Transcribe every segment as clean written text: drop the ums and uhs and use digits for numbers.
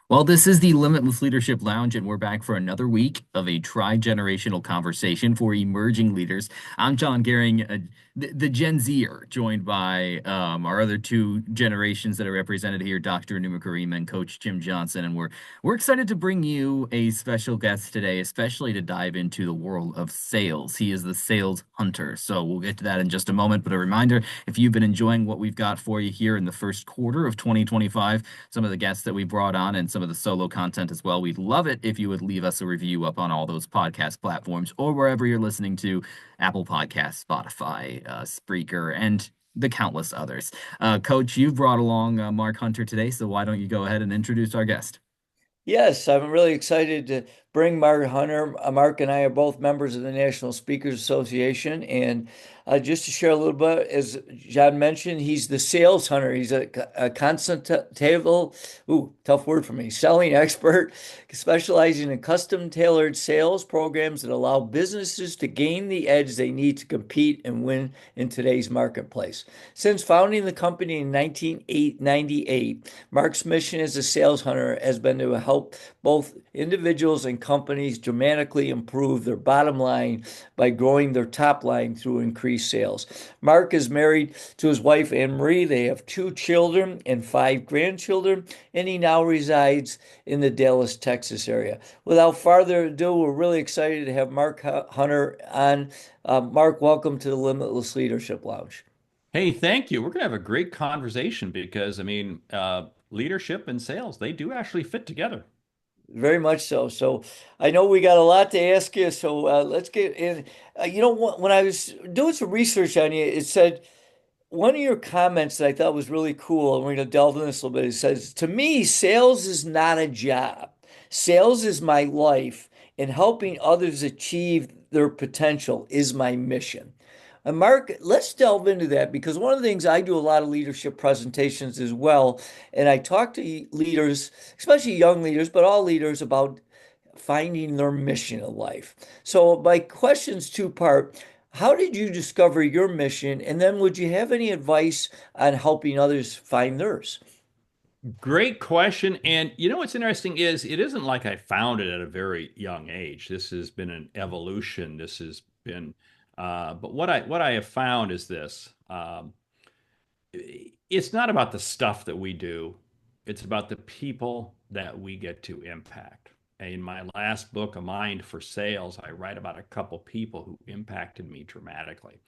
Well, this is the Limitless Leadership Lounge, and we're back for another week of a tri-generational conversation for emerging leaders. I'm John Gehring, the Gen Zer, joined by our other two generations that are represented here, Dr. Numa Karim and Coach Jim Johnson. And we're excited to bring you a special guest today, especially to dive into the world of sales. He is the sales hunter. So we'll get to that in just a moment. But a reminder, if you've been enjoying what we've got for you here in the first quarter of 2025, some of the guests that we brought on and some of the solo content as well. We'd love it if you would leave us a review up on all those podcast platforms or wherever you're listening to Apple Podcasts, Spotify, Spreaker, and the countless others. Coach, you've brought along Mark Hunter today, so why don't you go ahead and introduce our guest? Yes, I'm really excited to bring Mark Hunter. Mark and I are both members of the National Speakers Association. And just to share a little bit, as John mentioned, he's the sales hunter. He's a constant table, ooh, tough word for me, selling expert, specializing in custom tailored sales programs that allow businesses to gain the edge they need to compete and win in today's marketplace. Since founding the company in 1998, Mark's mission as a sales hunter has been to help both individuals and companies dramatically improve their bottom line by growing their top line through increased sales. Mark is married to his wife, Anne Marie. They have two children and five grandchildren, and he now resides in the Dallas, Texas area. Without further ado, we're really excited to have Mark Hunter on. Mark, welcome to the Limitless Leadership Lounge. Hey, thank you. We're going to have a great conversation because, leadership and sales, they do actually fit together. Very much so. So I know we got a lot to ask you. So let's get in. When I was doing some research on you, it said one of your comments that I thought was really cool, and we're going to delve into this a little bit. It says, to me, sales is not a job. Sales is my life, and helping others achieve their potential is my mission. And Mark, let's delve into that because one of the things I do a lot of leadership presentations as well, and I talk to leaders, especially young leaders, but all leaders about finding their mission in life. So my question's two-part. How did you discover your mission? And then would you have any advice on helping others find theirs? Great question. And you know what's interesting is it isn't like I found it at a very young age. This has been an evolution. This has been, but what I have found is this. It's not about the stuff that we do. It's about the people that we get to impact. In my last book, A Mind for Sales, I write about a couple people who impacted me dramatically.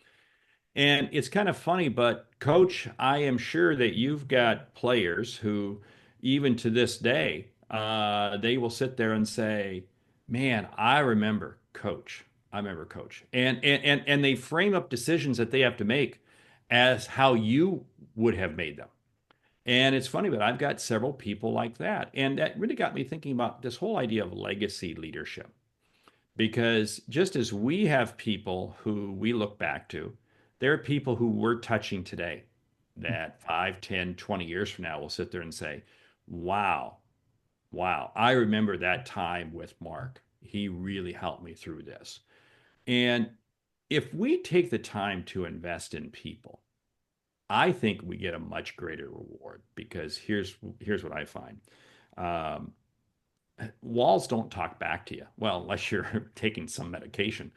And it's kind of funny, but coach, I am sure that you've got players who, even to this day, they will sit there and say, "Man, I remember coach. I remember coach." And they frame up decisions that they have to make as how you would have made them. And it's funny, but I've got several people like that. And that really got me thinking about this whole idea of legacy leadership. Because just as we have people who we look back to, there are people who we're touching today that 5, 10, 20 years from now will sit there and say, wow, wow, I remember that time with Mark. He really helped me through this. And if we take the time to invest in people, I think we get a much greater reward because here's what I find. Um, Walls don't talk back to you. Well, unless you're taking some medication.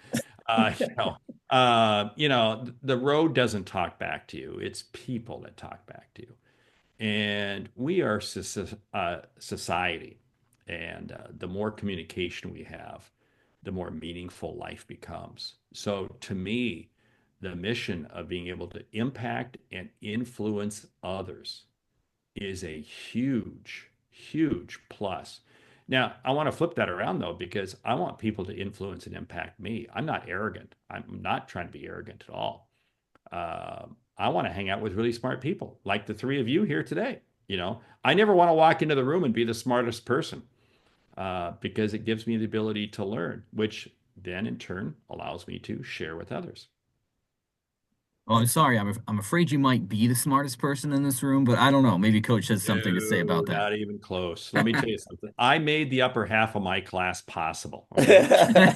Uh, you know, the road doesn't talk back to you. It's people that talk back to you. And we are society. And the more communication we have, the more meaningful life becomes. So to me, the mission of being able to impact and influence others is a huge, huge plus. Now, I want to flip that around though, because I want people to influence and impact me. I'm not arrogant. I'm not trying to be arrogant at all. I want to hang out with really smart people, like the three of you here today. I never want to walk into the room and be the smartest person because it gives me the ability to learn, which then in turn allows me to share with others. Oh, I'm sorry. I'm afraid you might be the smartest person in this room, but I don't know. Maybe Coach has something to say No, about that. not even close. Let me tell you something. I made the upper half of my class possible. Okay.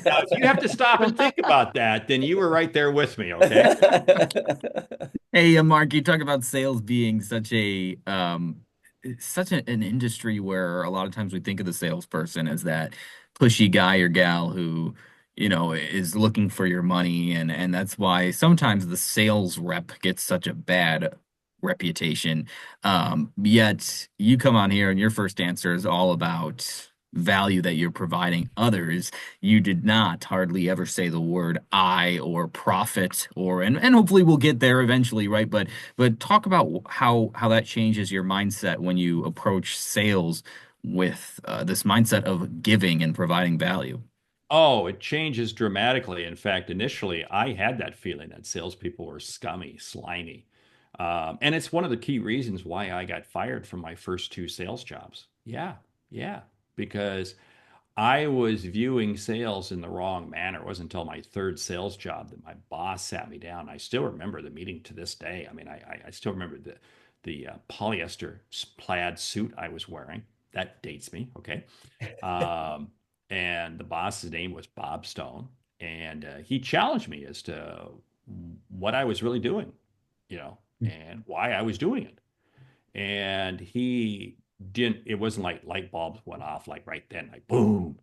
Now, if you have to stop and think about that, then you were right there with me. Okay. Hey, Mark, you talk about sales being such a it's such an industry where a lot of times we think of the salesperson as that pushy guy or gal who, is looking for your money, and that's why sometimes the sales rep gets such a bad reputation. Yet you come on here and your first answer is all about value that you're providing others. You did not hardly ever say the word I or profit and hopefully we'll get there eventually, right? But talk about how that changes your mindset when you approach sales with this mindset of giving and providing value. Oh, it changes dramatically. In fact, initially, I had that feeling that salespeople were scummy, slimy. And it's one of the key reasons why I got fired from my first two sales jobs. Yeah, yeah, because I was viewing sales in the wrong manner. It wasn't until my third sales job that my boss sat me down. I still remember the meeting to this day. I mean, I still remember the polyester plaid suit I was wearing. That dates me. Okay. Um, and the boss's name was Bob Stone, and he challenged me as to what I was really doing, and why I was doing it. And he didn't, it wasn't like light bulbs went off like right then, like boom,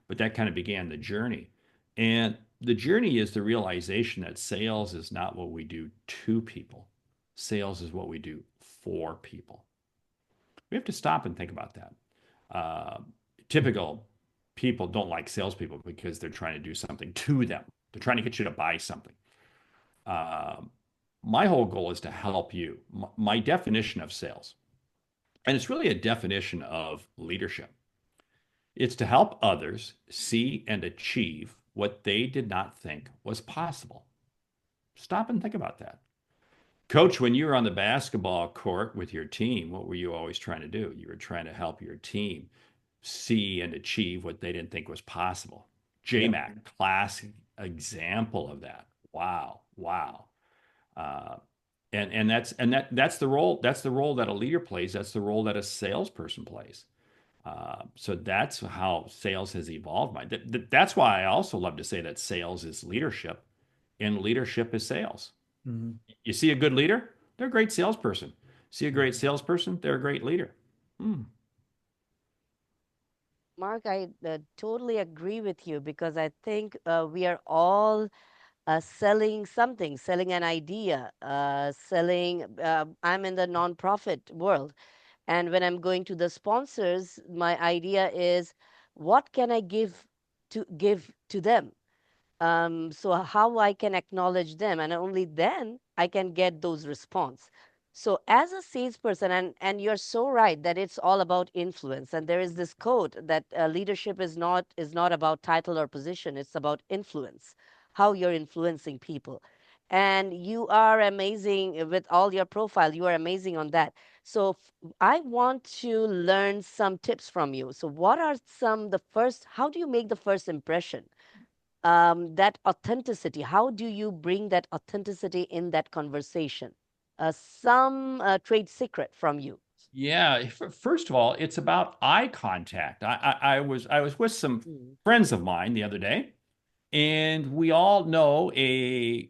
but that kind of began the journey. And the journey is the realization that sales is not what we do to people, sales is what we do for people. We have to stop and think about that. Uh, Typical people don't like salespeople because they're trying to do something to them. They're trying to get you to buy something. Um, my whole goal is to help you. My definition of sales, and it's really a definition of leadership, it's to help others see and achieve what they did not think was possible. Stop and think about that. Coach, when you were on the basketball court with your team, what were you always trying to do? You were trying to help your team see and achieve what they didn't think was possible. Yep. JMac, classic example of that. Wow, wow. Uh, and that's the role that a leader plays. That's the role that a salesperson plays. So that's how sales has evolved. That's why I also love to say that sales is leadership, and leadership is sales. Mhm. You see a good leader, they're a great salesperson. See a great salesperson, they're a great leader. Hmm. Mark, I totally agree with you because I think we are all selling something, selling an idea, selling. I'm in the nonprofit world. And when I'm going to the sponsors, my idea is what can I give to them? So how I can acknowledge them, and only then I can get those response. So as a salesperson, and you're so right that it's all about influence. And there is this quote that leadership is not about title or position; it's about influence, how you're influencing people. And you are amazing with all your profile. You are amazing on that. So I want to learn some tips from you. So what are some the first? How do you make the first impression? That authenticity, how do you bring that authenticity in that conversation? Some trade secret from you. Yeah, first of all, it's about eye contact. I was with some Mm. friends of mine the other day, and we all know a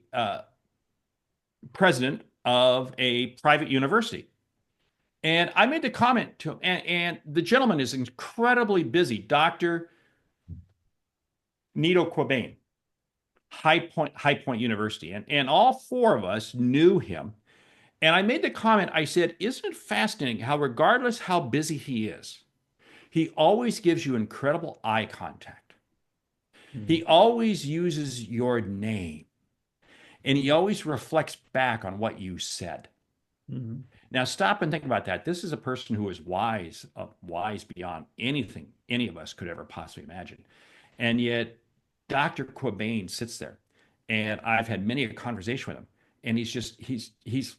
president of a private university. And I made the comment to him, and the gentleman is incredibly busy, Dr. Nito Quabain, High Point University. And all four of us knew him. And I made the comment, I said, isn't it fascinating how, regardless how busy he is, he always gives you incredible eye contact. He Mhm. always uses your name, and he always reflects back on what you said. Mhm. Now, stop and think about that. This is a person who is wise, wise beyond anything any of us could ever possibly imagine. And yet, Dr. Quabain sits there, and I've had many a conversation with him, and he's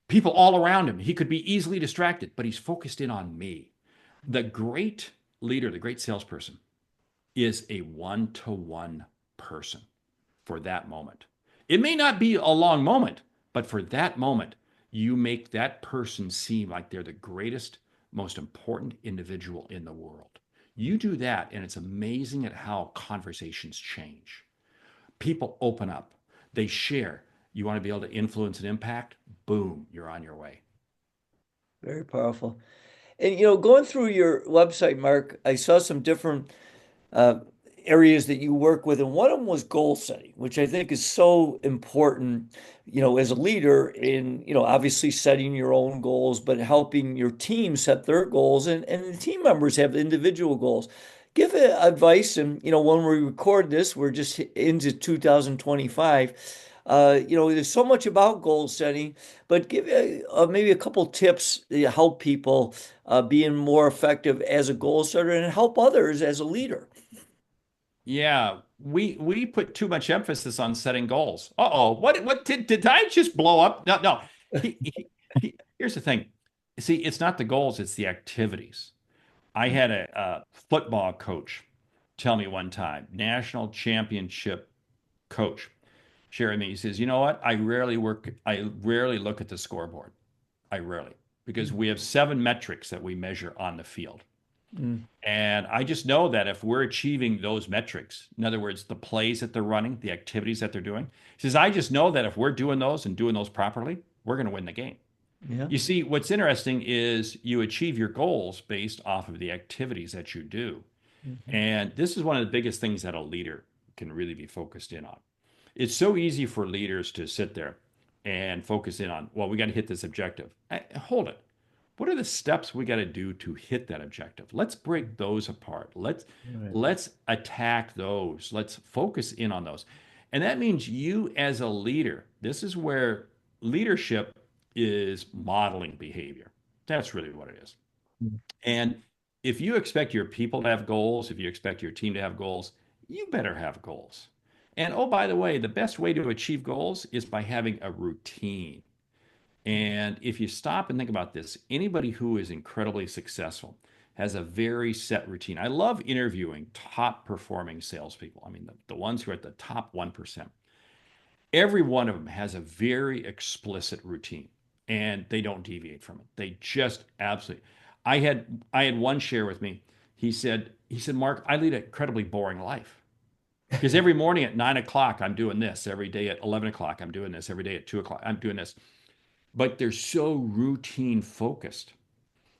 people all around him. He could be easily distracted, but he's focused in on me. The great leader, the great salesperson, is a one-to-one person for that moment. It may not be a long moment, but for that moment, you make that person seem like they're the greatest, most important individual in the world. You do that, and it's amazing at how conversations change. People open up, they share. You want to be able to influence and impact? Boom, you're on your way. Very powerful. And going through your website, Mark, I saw some different uh, areas that you work with, and one of them was goal setting, which I think is so important, as a leader in, obviously setting your own goals, but helping your team set their goals, and the team members have individual goals. Give advice, and when we record this, we're just into 2025. There's so much about goal setting, but give maybe a couple tips to help people being more effective as a goal setter and help others as a leader. Yeah, we put too much emphasis on setting goals. Uh-oh, what did I just blow up? No, no. Here's the thing. See, it's not the goals, it's the activities. I had a football coach tell me one time, national championship coach, sharing me. He says, "You know what? I rarely look at the scoreboard. I rarely, because we have seven metrics that we measure on the field. Mm, And I just know that if we're achieving those metrics, in other words, the plays that they're running, the activities that they're doing, he says, I just know that if we're doing those and doing those properly, we're going to win the game. yeah. You see, what's interesting is you achieve your goals based off of the activities that you do. Mhm. And this is one of the biggest things that a leader can really be focused in on. It's so easy for leaders to sit there and focus in on, well, we got to hit this objective. Hold it. What are the steps we got to do to hit that objective? Let's break those apart. Right. Let's attack those. Let's focus in on those. And that means you as a leader, this is where leadership is modeling behavior. That's really what it is. Mm. And if you expect your people to have goals, if you expect your team to have goals, you better have goals. And oh, by the way, the best way to achieve goals is by having a routine. And if you stop and think about this, anybody who is incredibly successful has a very set routine. I love interviewing top performing salespeople. I mean, the ones who are at the top 1%. Every one of them has a very explicit routine and they don't deviate from it. They just absolutely. I had one share with me. He said, Mark, I lead an incredibly boring life. Because every morning at 9 o'clock, I'm doing this. Every day at 11 o'clock, I'm doing this. Every day at 2 o'clock, I'm doing this. But they're so routine focused.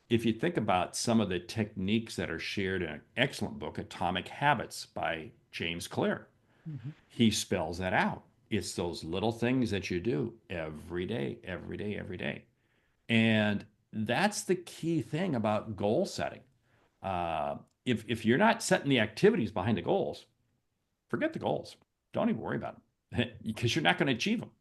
If you think about some of the techniques that are shared in an excellent book, Atomic Habits by James Clear, Mhm. he spells that out. It's those little things that you do every day, every day, every day. And that's the key thing about goal setting. If you're not setting the activities behind the goals, forget the goals. Don't even worry about them because you're not going to achieve them.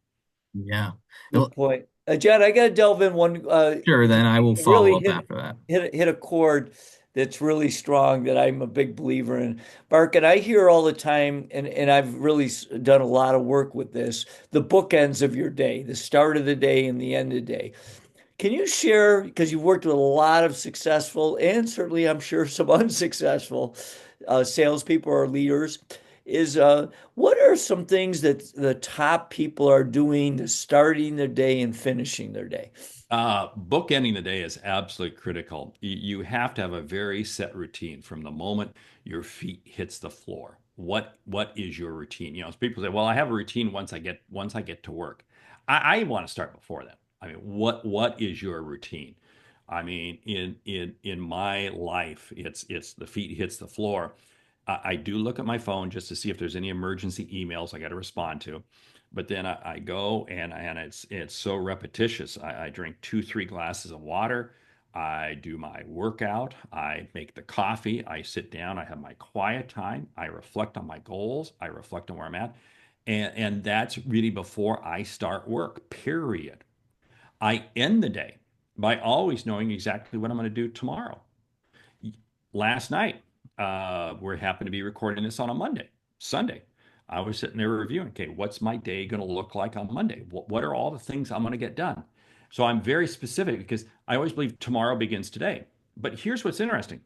Yeah. Good Well, point. John, I got to delve in one. sure, then I will follow Really up after that. hit a chord that's really strong that I'm a big believer in. Mark, and I hear all the time, and I've really done a lot of work with this, the bookends of your day, the start of the day and the end of the day. Can you share, because you've worked with a lot of successful and certainly I'm sure some unsuccessful salespeople or leaders, is what are some things that the top people are doing to starting their day and finishing their day? Bookending the day is absolutely critical. You have to have a very set routine from the moment your feet hits the floor. What is your routine? People say, "Well, I have a routine once I get to work." I want to start before that. I mean, what is your routine? I mean, in my life, it's the feet hits the floor. I do look at my phone just to see if there's any emergency emails I got to respond to. But then I go and it's so repetitious. I drink 2, 3 glasses of water. I do my workout. I make the coffee. I sit down. I have my quiet time. I reflect on my goals. I reflect on where I'm at. And that's really before I start work, period. I end the day by always knowing exactly what I'm going to do tomorrow. Last night, we happen to be recording this on a Sunday. I was sitting there reviewing, okay, what's my day going to look like on Monday? What are all the things I'm going to get done? So I'm very specific because I always believe tomorrow begins today. But here's what's interesting.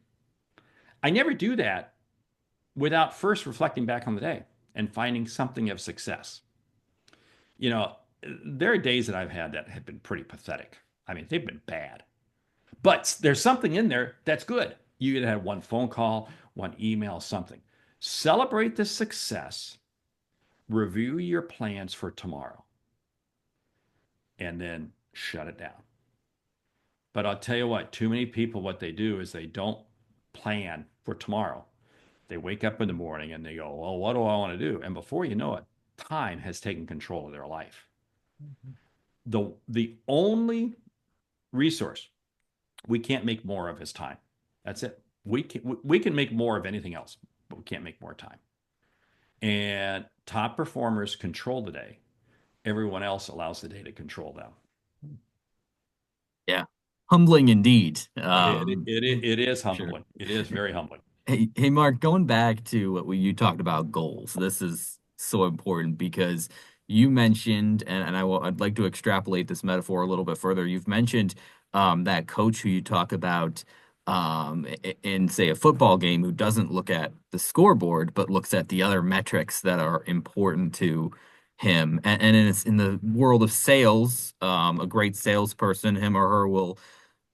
I never do that without first reflecting back on the day and finding something of success. You know, there are days that I've had that have been pretty pathetic. I mean, they've been bad. But there's something in there that's good. You either had one phone call, one email, something. Celebrate the success, review your plans for tomorrow, and then shut it down. But I'll tell you what, too many people, what they do is they don't plan for tomorrow. They wake up in the morning and they go, well, what do I want to do? And before you know it, time has taken control of their life. The only resource we can't make more of is time. That's it. We can make more of anything else, but we can't make more time. And top performers control the day. Everyone else allows the day to control them. Yeah. Humbling indeed. It is Sure. humbling. It is very humbling. Hey, Mark, going back to what you talked about goals, this is so important because you mentioned, and I'd like to extrapolate this metaphor a little bit further. You've mentioned that coach who you talk about in, say, a football game who doesn't look at the scoreboard, but looks at the other metrics that are important to him. And in the world of sales, a great salesperson, him or her will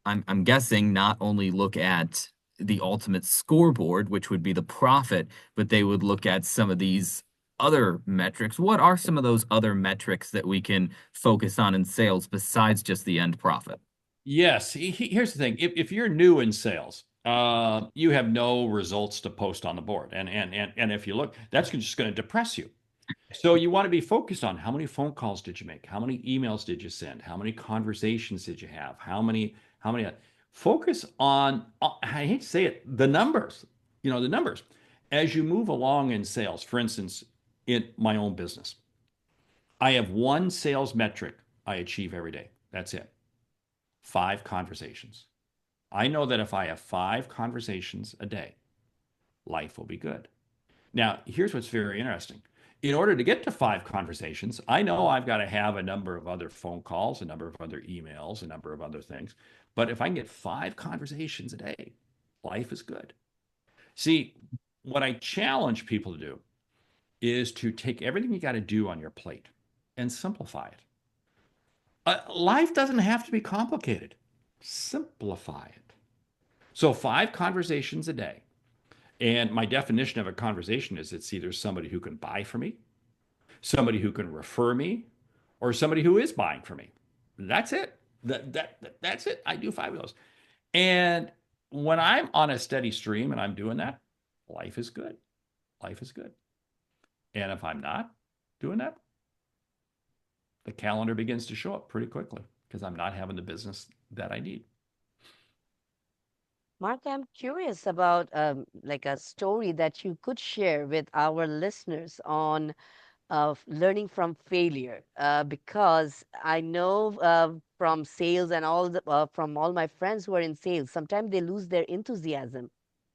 I'm guessing not only look at the ultimate scoreboard, which would be the profit, but they would look at some of these other metrics. What are some of those other metrics that we can focus on in sales besides just the end profit? Yes. Here's the thing. If you're new in sales, you have no results to post on the board. And if you look, that's just going to depress you. So you want to be focused on how many phone calls did you make? How many emails did you send? How many conversations did you have? How many focus on, I hate to say it, the numbers, the numbers. As you move along in sales, for instance, in my own business, I have one sales metric I achieve every day. That's it. 5 conversations. I know that if I have 5 conversations a day, life will be good. Now, here's what's very interesting. In order to get to 5 conversations, I know I've got to have a number of other phone calls, a number of other emails, a number of other things. But if I can get 5 conversations a day, life is good. See, what I challenge people to do is to take everything you got to do on your plate and simplify it. Life doesn't have to be complicated. Simplify it. So 5 conversations a day. And my definition of a conversation is it's either somebody who can buy for me, somebody who can refer me, or somebody who is buying for me. That's it. That's it. I do 5 of those. And when I'm on a steady stream and I'm doing that, life is good. Life is good. And if I'm not doing that, the calendar begins to show up pretty quickly because I'm not having the business that I need. Mark, I'm curious about like a story that you could share with our listeners on of learning from failure, because I know from sales and from all my friends who are in sales, sometimes they lose their enthusiasm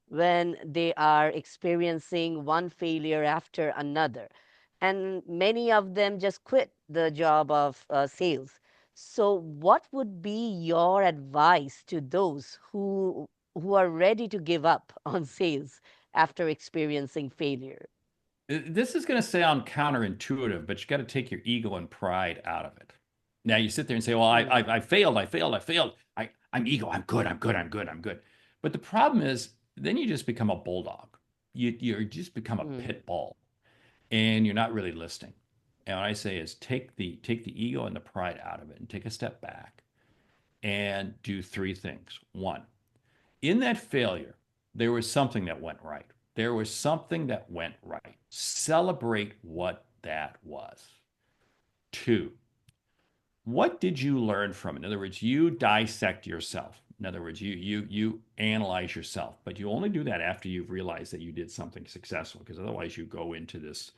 when they are experiencing one failure after another. And many of them just quit the job of sales. So, what would be your advice to those who are ready to give up on sales after experiencing failure? This is going to sound counterintuitive, but you got to take your ego and pride out of it. Now you sit there and say, "Well, Mm, I failed, I failed, I failed. I'm ego. I'm good. I'm good. I'm good. I'm good." But the problem is, then you just become a bulldog. You just become a mm. pit bull, and you're not really listening. And what I say is, take the ego and the pride out of it, and take a step back, and do 3 things. One, in that failure, there was something that went right. There was something that went right. Celebrate what that was. 2, what did you learn from it? In other words, you dissect yourself. In other words, you analyze yourself, but you only do that after you've realized that you did something successful, because otherwise you go into this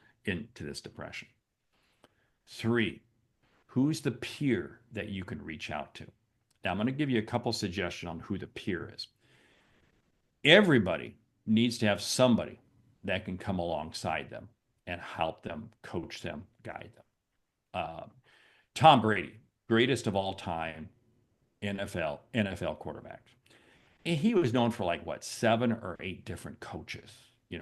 depression. 3, who's the peer that you can reach out to? Now I'm going to give you a couple suggestions on who the peer is. Everybody needs to have somebody that can come alongside them and help them, coach them, guide them. Uh, Tom Brady, greatest of all time NFL quarterback. And he was known for like what, 7 or 8 different coaches.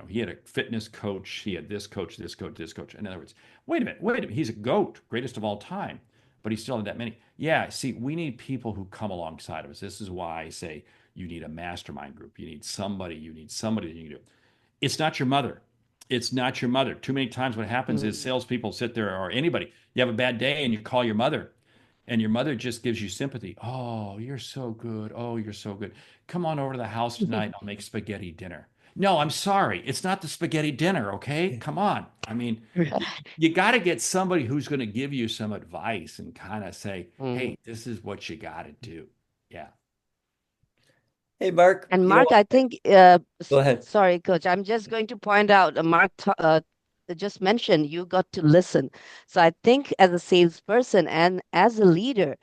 He had a fitness coach, he had this coach, this coach, this coach. In other words, wait a minute, he's a GOAT, greatest of all time, but he still had that many. Yeah, see, we need people who come alongside of us. This is why I say you need a mastermind group. You need somebody that you can do. It's not your mother. It's not your mother. Too many times what happens is Mm. salespeople sit there, or anybody, you have a bad day and you call your mother and your mother just gives you sympathy. Oh, you're so good. Oh, you're so good. Come on over to the house tonight and I'll make spaghetti dinner. No, I'm sorry. It's not the spaghetti dinner, okay? Come on. I mean, you got to get somebody who's going to give you some advice and kind of say, Mm. hey, this is what you got to do. Yeah. Hey, Mark, And Mark, I think, go ahead. sorry, Coach, I'm just going to point out, just mentioned you got to listen. So I think as a salesperson and as a leader,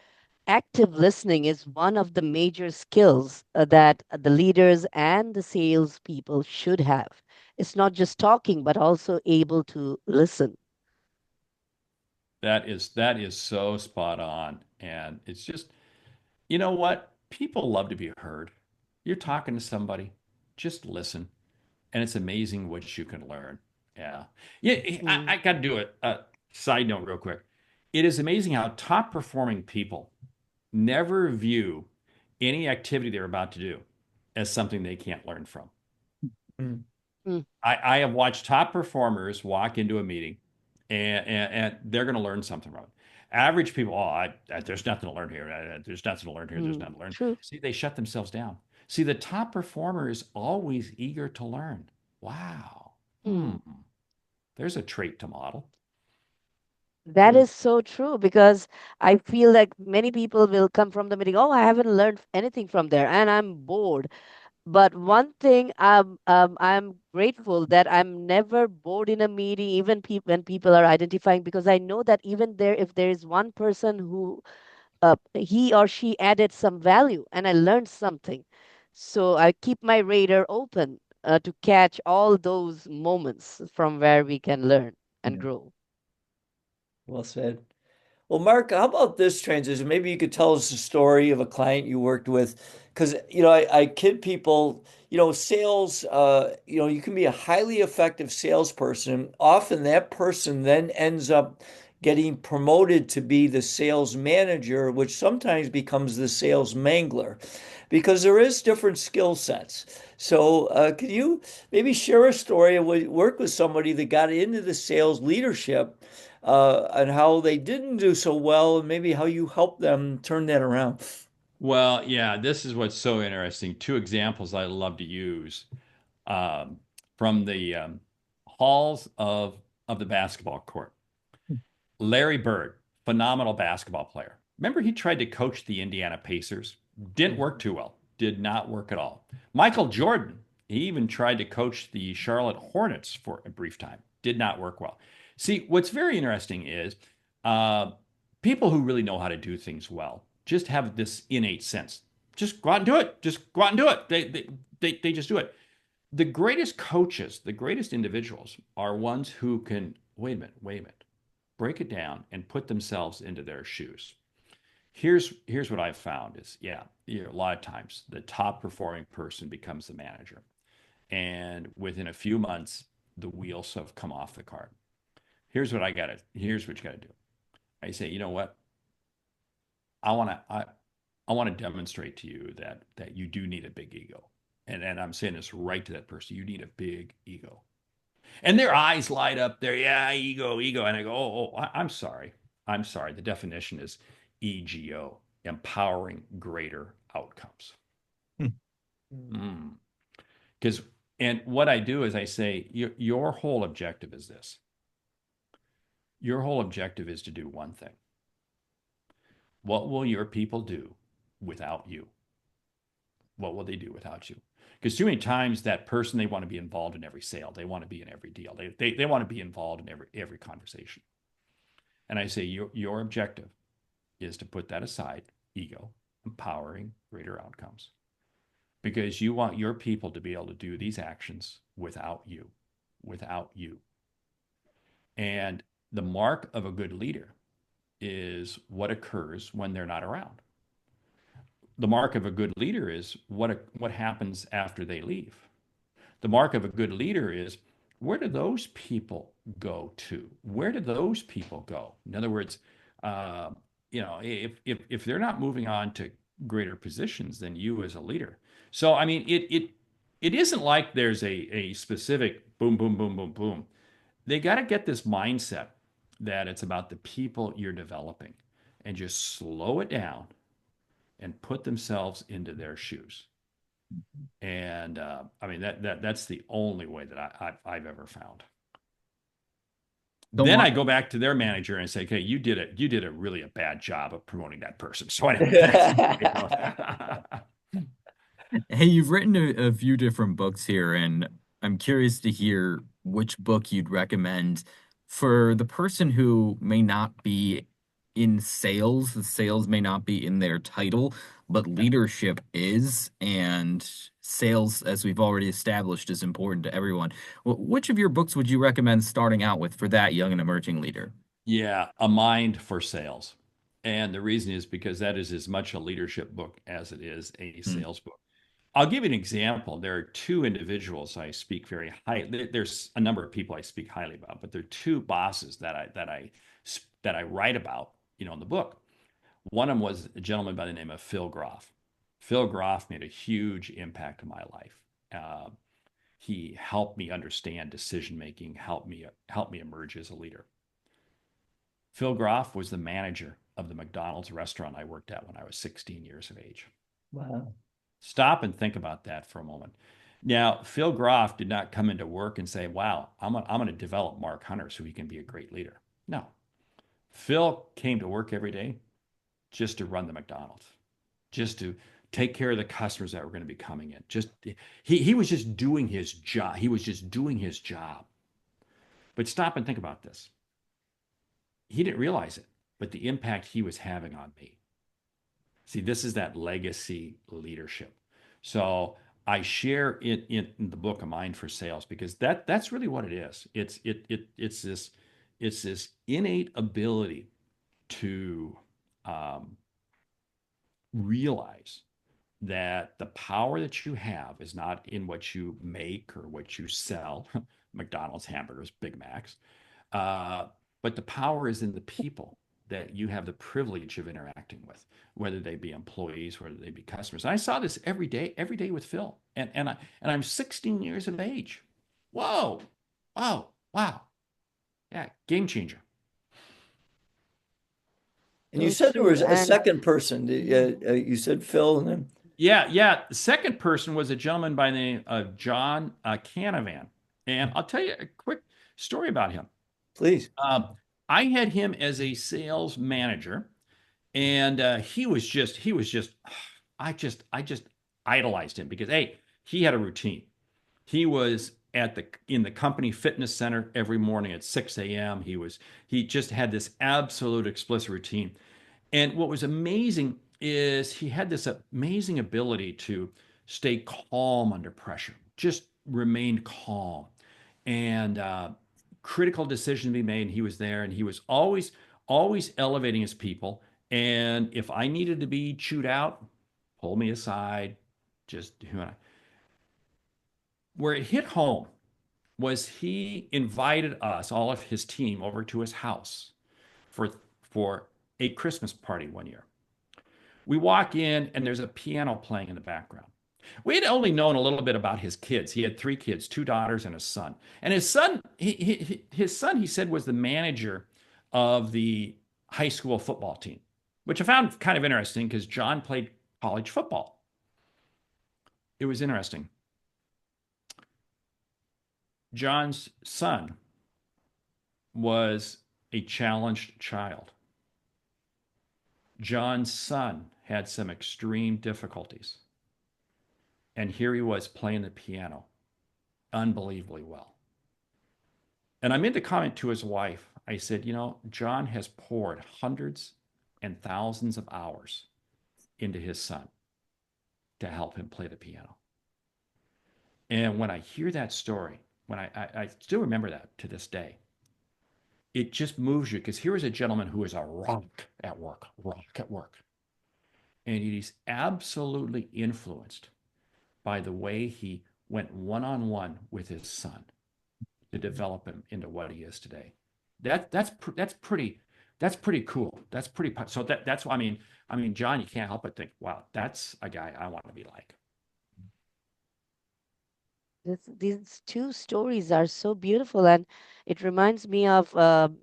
active listening is one of the major skills that the leaders and the salespeople should have. It's not just talking, but also able to listen. That is so spot on. And it's just, you know what? People love to be heard. You're talking to somebody, just listen. And it's amazing what you can learn. Yeah. Yeah, I Mm. got to do it. Side note, real quick. It is amazing how top performing people never view any activity they're about to do as something they can't learn from. Mm. Mm. I have watched top performers walk into a meeting and they're going to learn something from it. Average people, there's nothing to learn here. There's nothing to learn here. There's Mm. nothing to learn. True. See, they shut themselves down. See, the top performer is always eager to learn. Wow. Hmm. Mm. There's a trait to model. That Yeah. is so true because I feel like many people will come from the meeting. Oh, I haven't learned anything from there, and I'm bored. But one thing I'm grateful that I'm never bored in a meeting, even when people are identifying, because I know that even there, if there is one person who he or she added some value and I learned something, so I keep my radar open to catch all those moments from where we can learn and Yeah. grow. Well said. Well, Mark, how about this transition? Maybe you could tell us a story of a client you worked with. Because, I kid people, sales, you can be a highly effective salesperson. Often that person then ends up getting promoted to be the sales manager, which sometimes becomes the sales mangler because there is different skill sets. So, could you maybe share a story of when you worked with somebody that got into the sales leadership? And how they didn't do so well, and maybe how you helped them turn that around. Well, yeah, this is what's so interesting. Two examples I love to use um, from the halls of the basketball court. Larry Bird, phenomenal basketball player. Remember, he tried to coach the Indiana Pacers. Didn't work too well. Did not work at all. Michael Jordan, he even tried to coach the Charlotte Hornets for a brief time. Did not work well. See, what's very interesting is uh, people who really know how to do things well just have this innate sense. Just go out and do it. Just go out and do it. They just do it. The greatest coaches, the greatest individuals are ones who can, wait a minute, break it down and put themselves into their shoes. Here's what I've found is, yeah, a lot of times the top performing person becomes the manager. And within a few months, the wheels have come off the cart. Here's what you gotta do. I say, you know what? I wanna I, I want to demonstrate to you that you do need a big ego. And I'm saying this right to that person. You need a big ego. And their eyes light up there. Yeah, ego, ego. And I go, I'm sorry. I'm sorry. The definition is EGO, empowering greater outcomes. Mm. Because, and what I do is I say, your whole objective is this. Your whole objective is to do one thing. What will your people do without you? What will they do without you? Because too many times that person, they want to be involved in every sale. They want to be in every deal. They want to be involved in every conversation. And I say, your objective is to put that aside, ego, empowering greater outcomes. Because you want your people to be able to do these actions without you. And the mark of a good leader is what occurs when they're not around. The mark of a good leader is what happens after they leave. The mark of a good leader is where do those people go to? Where do those people go? In other words, uh, if they're not moving on to greater positions than you as a leader. So I mean, it isn't like there's a specific boom, boom, boom, boom, boom. They got to get this mindset that it's about the people you're developing. and just slow it down and put themselves into their shoes. And I mean that's the only way that I've ever found. So Then I Mark, go back to their manager and say, "Okay, you did a really a bad job of promoting that person." So anyway, that's hey, you've written a few different books here, and I'm curious to hear which book you'd recommend for the person who may not be in sales. The sales may not be in their title, but leadership is, and sales, as we've already established, is important to everyone. Which of your books would you recommend starting out with for that young and emerging leader? yeah, A Mind for Sales. And the reason is because that is as much a leadership book as it is a Hmm. sales book. I'll give you an example. There are two individuals I speak very highly. There's a number of people I speak highly about, but there are two bosses that I write about, in the book. One of them was a gentleman by the name of Phil Groff. Phil Groff made a huge impact in my life. Uh, he helped me understand decision making, helped me emerge as a leader. Phil Groff was the manager of the McDonald's restaurant I worked at when I was 16 years of age. Wow. Stop and think about that for a moment. Now, Phil Groff did not come into work and say, "Wow, I'm going to develop Mark Hunter so he can be a great leader." No. Phil came to work every day just to run the McDonald's, just to take care of the customers that were going to be coming in. Just he was just doing his job. He was just doing his job. But stop and think about this. He didn't realize it, but the impact he was having on me. See, this is that legacy leadership. So I share it in the book of Mind for Sales because that's really what it is. It's this innate ability to um, realize that the power that you have is not in what you make or what you sell, McDonald's hamburgers, Big Macs, uh, but the power is in the people that you have the privilege of interacting with, whether they be employees, whether they be customers. And I saw this every day with Phil, and I'm 16 years of age. Whoa, whoa, wow, yeah, game changer. And you So said there true. was a And second person. You said Phil, and then Yeah, yeah. The second person was a gentleman by the name of John Canavan, and I'll tell you a quick story about him. please. Um, I had him as a sales manager, and he was just I just idolized him because hey, he had a routine. He was in the company fitness center every morning at 6 a.m. He just had this absolute explicit routine. And what was amazing is he had this amazing ability to stay calm under pressure, just remain calm. And critical decision to be made, and he was there, and he was always elevating his people. And if I needed to be chewed out, pull me aside, just where it hit home was he invited us, all of his team, over to his house for for a Christmas party one year. We walk in and there's a piano playing in the background. We had only known a little bit about his kids. He had three kids, two daughters and a son. And his son, his son, he said, was the manager of the high school football team, which I found kind of interesting because John played college football. It was interesting. John's son was a challenged child. John's son had some extreme difficulties. And here he was playing the piano unbelievably well. And I made the comment to his wife. I said, John has poured hundreds and thousands of hours into his son to help him play the piano. And when I hear that story, when I still remember that to this day, it just moves you because here is a gentleman who is a rock at work. And he's absolutely influenced by the way he went one-on-one with his son to develop him into what he is today. That's pretty cool. So that's why I mean, John, you can't help but think, wow, that's a guy I want to be like. These two stories are so beautiful, and it reminds me of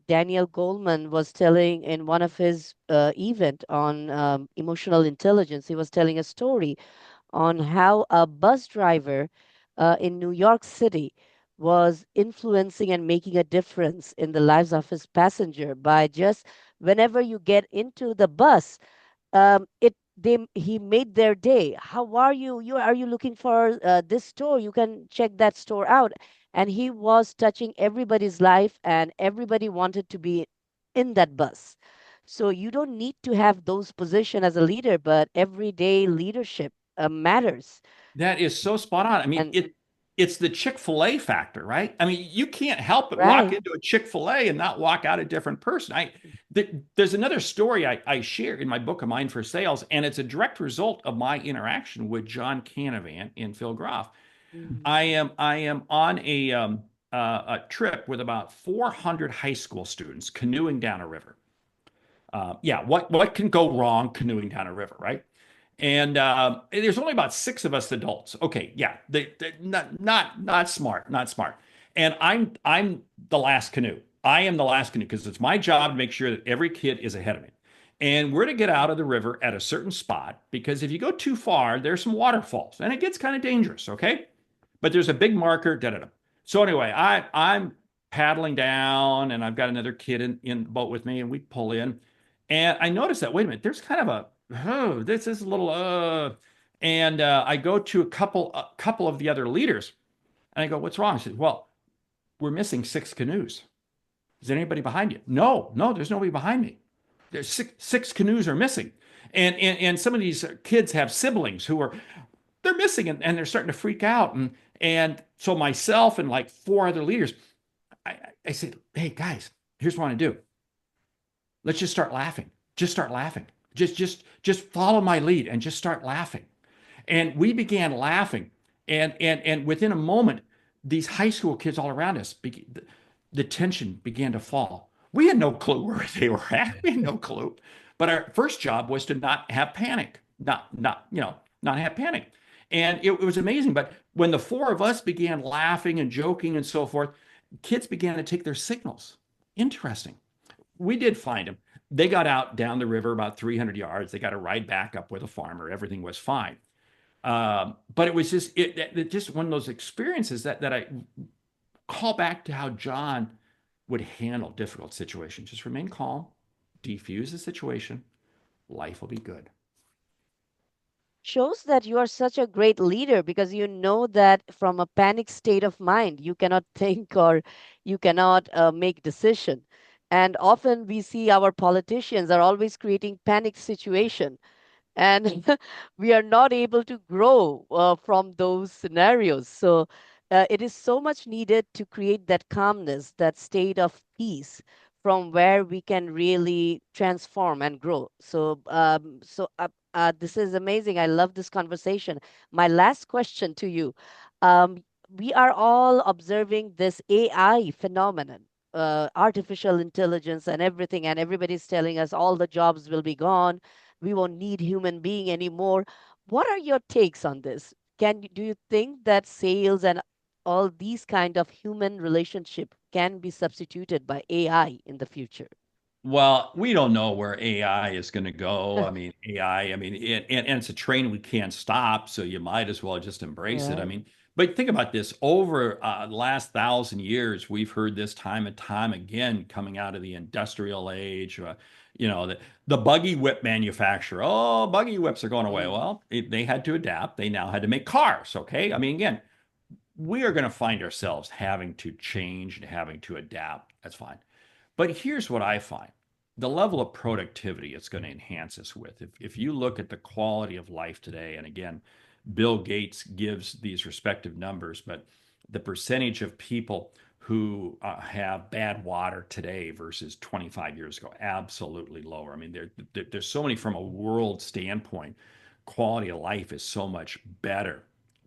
Daniel Goleman was telling in one of his event on emotional intelligence. He was telling a story on how a bus driver in New York City was influencing and making a difference in the lives of his passenger by just whenever you get into the bus, it they he made their day. How are you? Are you looking for this store? You can check that store out. And he was touching everybody's life, and everybody wanted to be in that bus. So you don't need to have those position as a leader, but everyday leadership matters. That is so spot on. I mean, And it's the Chick-fil-A factor, right? I mean, you can't help but walk right. into a Chick-fil-A and not walk out a different person. There's another story I share in my book, A Mind for Sales, and it's a direct result of my interaction with John Canavan and Phil Groff. Mhm. I am on a trip with about 400 high school students canoeing down a river. Yeah, what can go wrong canoeing down a river, right? And there's only about six of us adults. Okay, yeah, they not smart, not smart. And I'm the last canoe. I am the last canoe because it's my job to make sure that every kid is ahead of me. And we're to get out of the river at a certain spot because if you go too far, there's some waterfalls and it gets kind of dangerous. Okay, but there's a big marker. Da da da. So anyway, I'm paddling down and I've got another kid in the boat with me and we pull in. And I noticed that, wait a minute, there's kind of this is a little, and I go to a couple of the other leaders and I go, what's wrong? I said, well, we're missing six canoes. Is there anybody behind you? No, no, there's nobody behind me. There's six canoes are missing. And some of these kids have siblings who are, they're missing and they're starting to freak out. And so myself and like four other leaders, I said, hey guys, here's what I want to do. Let's just start laughing. Just start laughing. Just follow my lead and just start laughing. And we began laughing. And within a moment, these high school kids all around us, the tension began to fall. We had no clue where they were at. We had no clue. But our first job was to not have panic, not have panic. And it was amazing. But when the four of us began laughing and joking and so forth, kids began to take their signals. Interesting. We did find them. They got out down the river about 300 yards. They got a ride back up with a farmer. Everything was fine. But it was just one of those experiences that I call back to how John would handle difficult situations. Just remain calm, defuse the situation. Life will be good. Shows that you are such a great leader because you know that from a panic state of mind you cannot think or you cannot make decision. And often we see our politicians are always creating panic situation, and we are not able to grow from those scenarios. So it is so much needed to create that calmness, that state of peace from where we can really transform and grow. So this is amazing. I love this conversation. My last question to you. Um, we are all observing this AI phenomenon, artificial intelligence and everything, and everybody's telling us all the jobs will be gone, we won't need human being anymore. What are your takes on this? Do you think that sales and all these kind of human relationship can be substituted by AI in the future? Well, we don't know where AI is going to go. I mean, I mean, and it's a train we can't stop, so you might as well just embrace it. I Right. mean, but think about this. Over the last 1,000 years, we've heard this time and time again coming out of the industrial age. The buggy whip manufacturer. Oh, buggy whips are going away. Mm. Well, they had to adapt. They now had to make cars. Okay. I mean, again, we are going to find ourselves having to change and having to adapt. That's fine. But here's what I find the level of productivity it's going to enhance us with. If you look at the quality of life today, and again, Bill Gates gives these respective numbers, but the percentage of people who have bad water today versus 25 years ago, absolutely lower. I mean, there's so many from a world standpoint. Quality of life is so much better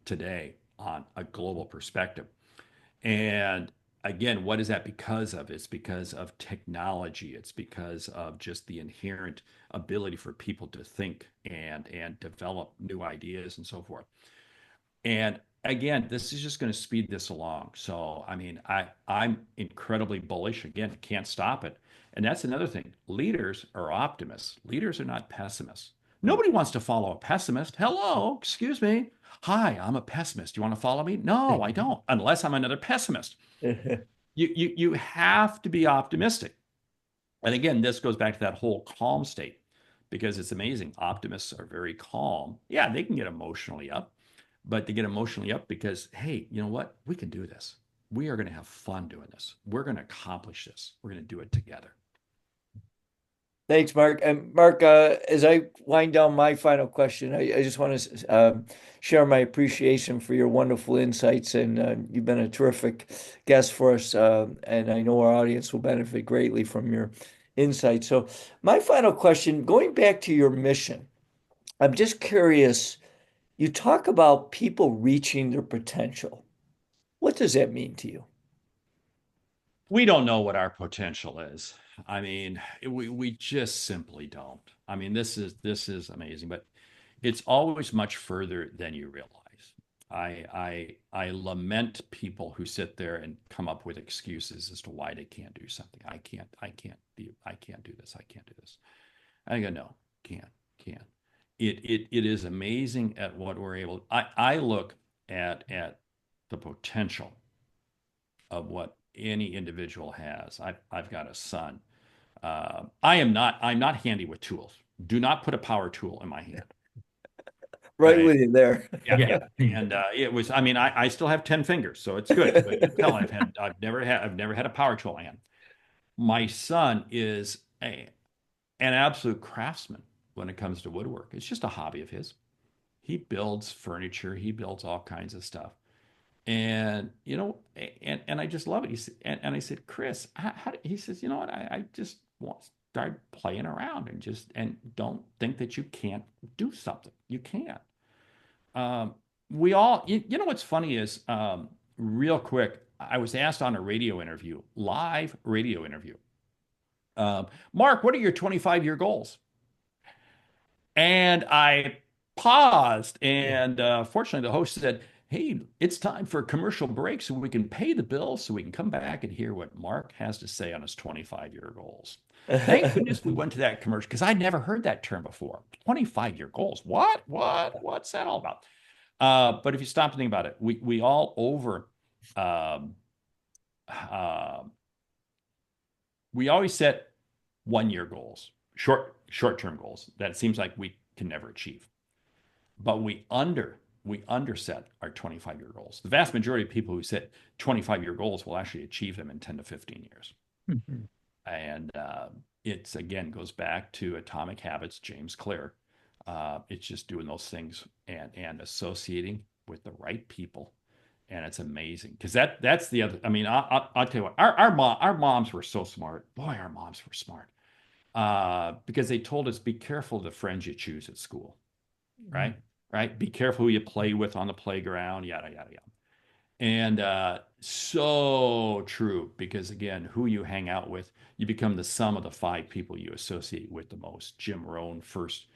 today on a global perspective. And again, what is that because of? It's because of technology. It's because of just the inherent ability for people to think and develop new ideas and so forth. And again, this is just going to speed this along. So, I mean, I'm incredibly bullish. Again, can't stop it. And that's another thing. Leaders are optimists. Leaders are not pessimists. Nobody wants to follow a pessimist. Hello, excuse me. Hi, I'm a pessimist. You want to follow me? No, I don't, unless I'm another pessimist. You have to be optimistic. And again, this goes back to that whole calm state because it's amazing. Optimists are very calm. Yeah, they can get emotionally up, but they get emotionally up because, hey, you know what? We can do this. We are going to have fun doing this. We're going to accomplish this. We're going to do it together. Thanks, Mark. And Mark, as I wind down my final question, I just want to share my appreciation for your wonderful insights, and you've been a terrific guest for us, and I know our audience will benefit greatly from your insights. So, my final question, going back to your mission, I'm just curious. You talk about people reaching their potential. What does that mean to you? We don't know what our potential is. I mean, we just simply don't. I mean, this is amazing, but it's always much further than you realize. I lament people who sit there and come up with excuses as to why they can't do something. I can't do this. I can't do this. I go, no, can't. It is amazing at what we're able. I look at the potential of what any individual has. I've got a son. I'm not handy with tools. Do not put a power tool in my hand. Right I, with you there. yeah. And it was, I mean, I still have 10 fingers, so it's good. But you tell I've never had a power tool in my hand. My son is an absolute craftsman when it comes to woodwork. It's just a hobby of his. He builds furniture, he builds all kinds of stuff. And and I just love it. He said, and I said, Chris, he says, you know what? I just want to start playing around and don't think that you can't do something. You can. We all, you know, what's funny is, real quick, I was asked on a radio interview, live radio interview, Mark, what are your 25-year goals? And I paused, and fortunately, the host said, hey, it's time for a commercial break so we can pay the bill so we can come back and hear what Mark has to say on his 25-year goals. Thank goodness we went to that commercial because I'd never heard that term before. 25-year goals. What's that all about? But if you stop to think about it, we all um, uh, we always set 1 year goals, short-term goals that it seems like we can never achieve. But we underset our 25-year goals. The vast majority of people who set 25-year goals will actually achieve them in 10 to 15 years. Mhm. And it's, again, goes back to Atomic Habits, James Clear. It's just doing those things and associating with the right people. And it's amazing because that's the other. I mean, I'll tell you what, our moms were so smart. Boy, our moms were smart, because they told us, be careful of the friends you choose at school, right? Right? Be careful who you play with on the playground, yada, yada, yada. And so true, because again, who you hang out with, you become the sum of the five people you associate with the most. Jim Rohn first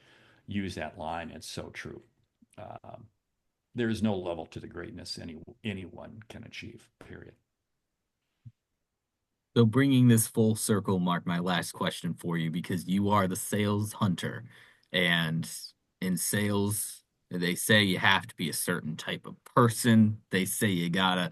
used that line. It's so true. Um, there is no level to the greatness anyone can achieve, period. So bringing this full circle, Mark, my last question for you, because you are the sales hunter, and in sales, they say you have to be a certain type of person. They say you gotta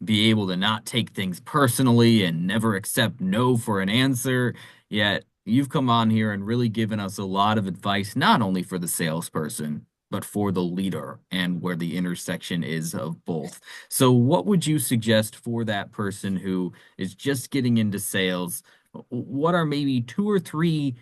be able to not take things personally and never accept no for an answer. Yet you've come on here and really given us a lot of advice, not only for the salesperson, but for the leader and where the intersection is of both. So what would you suggest for that person who is just getting into sales? What are maybe two or three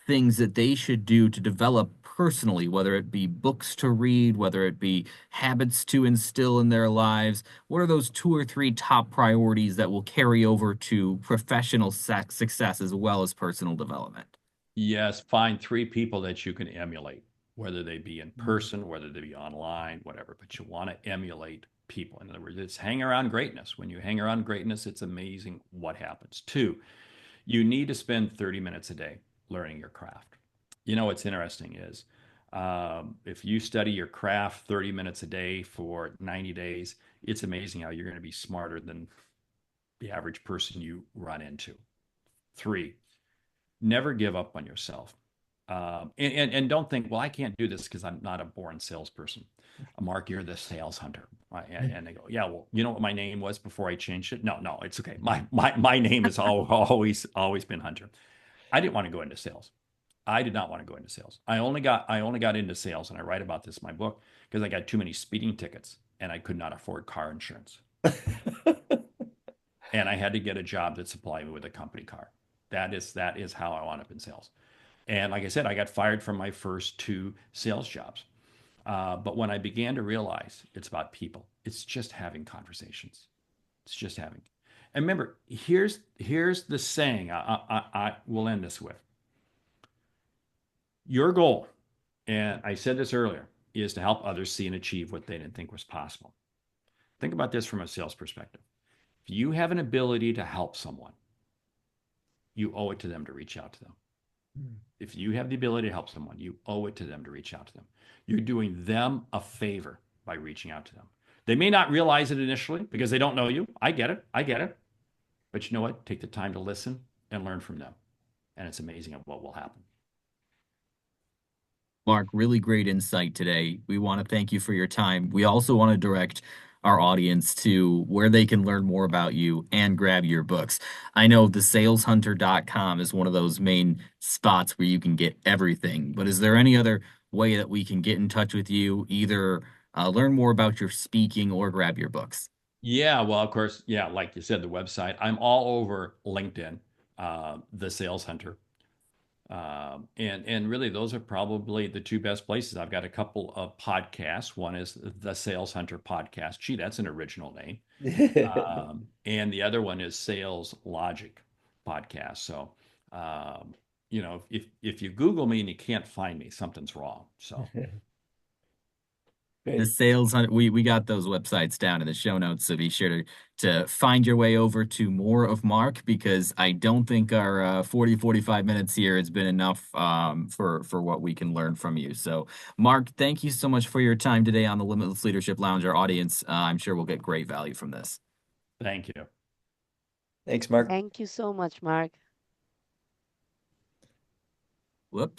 things that they should do to develop personally, whether it be books to read, whether it be habits to instill in their lives? What are those two or three top priorities that will carry over to professional success as well as personal development? Yes, find three people that you can emulate, whether they be in person, whether they be online, whatever. But you want to emulate people. In other words, it's hang around greatness. When you hang around greatness, it's amazing what happens. Two, you need to spend 30 minutes a day learning your craft. You know what's interesting is, If you study your craft 30 minutes a day for 90 days, it's amazing how you're going to be smarter than the average person you run into. 3, never give up on yourself. And don't think, well, I can't do this because I'm not a born salesperson. Mark, you're the sales hunter. And they go, yeah, well, you know what my name was before I changed it? No, it's okay. My name has always been Hunter. I didn't want to go into sales. I did not want to go into sales. I only got into sales, and I write about this in my book, because I got too many speeding tickets and I could not afford car insurance. And I had to get a job that supplied me with a company car. That is how I wound up in sales. And like I said, I got fired from my first 2 sales jobs. But when I began to realize it's about people, it's just having conversations. It's just having. And remember, here's the saying I will end this with. Your goal, and I said this earlier, is to help others see and achieve what they didn't think was possible. Think about this from a sales perspective. If you have an ability to help someone, you owe it to them to reach out to them. If you have the ability to help someone, you owe it to them to reach out to them. You're doing them a favor by reaching out to them. They may not realize it initially because they don't know you. I get it. But you know what? Take the time to listen and learn from them. And it's amazing what will happen. Mark, really great insight today. We want to thank you for your time. We also want to direct our audience to where they can learn more about you and grab your books. I know thesaleshunter.com is one of those main spots where you can get everything, but is there any other way that we can get in touch with you, either learn more about your speaking or grab your books? Yeah, well, of course, yeah, like you said, the website. I'm all over LinkedIn, the Sales Hunter. And really, those are probably the 2 best places. I've got a couple of podcasts. One is the Sales Hunter podcast. Gee, that's an original name. And the other one is Sales Logic podcast. So, if you Google me and you can't find me, something's wrong. So. The sales hunt, we got those websites down in the show notes, so be sure to find your way over to more of Mark, because I don't think our 45 minutes here has been enough for what we can learn from you. So Mark, thank you so much for your time today on the Limitless Leadership Lounge. Our audience, I'm sure will get great value from this. Thank you. Thanks, Mark. Thank you so much, Mark. Whoops.